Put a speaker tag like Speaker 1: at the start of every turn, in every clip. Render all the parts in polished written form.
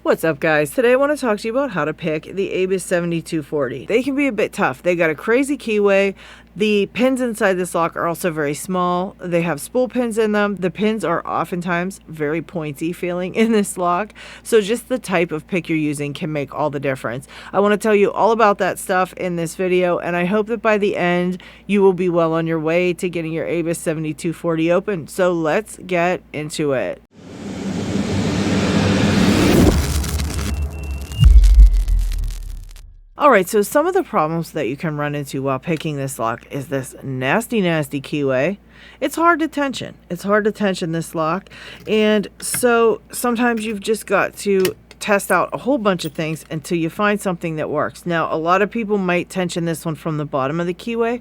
Speaker 1: What's up, guys? Today I want to talk to you about how to pick the ABUS 7240. They can be a bit tough. They got a crazy keyway. The pins inside this lock are also very small. They have spool pins in them. The pins are oftentimes very pointy feeling in this lock. So just the type of pick you're using can make all the difference. I want to tell you all about that stuff in this video, and I hope that by the end you will be well on your way to getting your ABUS 7240 open. So let's get into it. Alright, so some of the problems that you can run into while picking this lock is this nasty keyway. It's hard to tension. It's hard to tension this lock. And so sometimes you've just got to test out a whole bunch of things until you find something that works. Now, a lot of people might tension this one from the bottom of the keyway,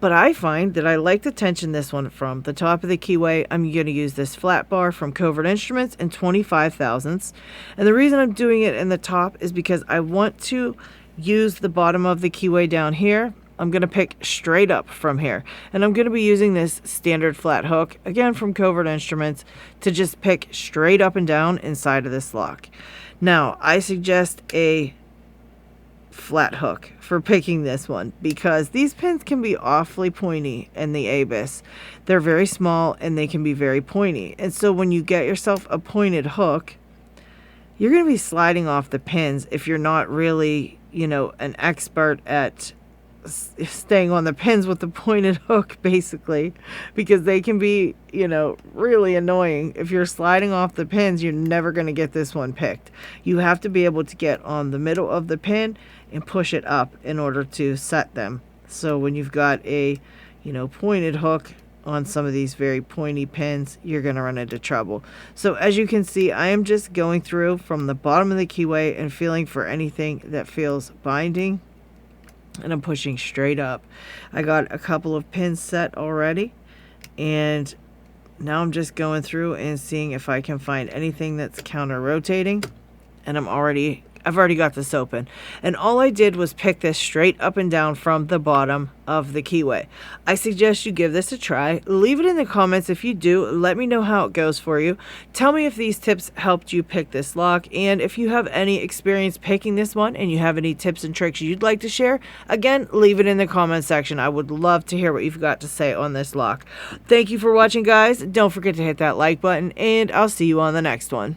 Speaker 1: but I find that I like to tension this one from the top of the keyway. I'm going to use this flat bar from Covert Instruments in 25 thousandths. And the reason I'm doing it in the top is because I want to use the bottom of the keyway down here. I'm going to pick straight up from here, and I'm going to be using this standard flat hook again from Covert Instruments to just pick straight up and down inside of this lock. Now I suggest a flat hook for picking this one because these pins can be awfully pointy in the ABUS. They're very small and they can be very pointy, and so when you get yourself a pointed hook, you're going to be sliding off the pins if you're not really, an expert at staying on the pins with the pointed hook, basically, because they can be, really annoying. If you're sliding off the pins, you're never going to get this one picked. You have to be able to get on the middle of the pin and push it up in order to set them. So when you've got a, pointed hook on some of these very pointy pins, you're going to run into trouble. So as you can see, I am just going through from the bottom of the keyway and feeling for anything that feels binding, and I'm pushing straight up. I got a couple of pins set already, and now I'm just going through and seeing if I can find anything that's counter rotating, and I've already got this open, and all I did was pick this straight up and down from the bottom of the keyway. I suggest you give this a try. Leave it in the comments if you do. Let me know how it goes for you. Tell me if these tips helped you pick this lock, and if you have any experience picking this one and you have any tips and tricks you'd like to share, again, leave it in the comment section. I would love to hear what you've got to say on this lock. Thank you for watching, guys. Don't forget to hit that like button, and I'll see you on the next one.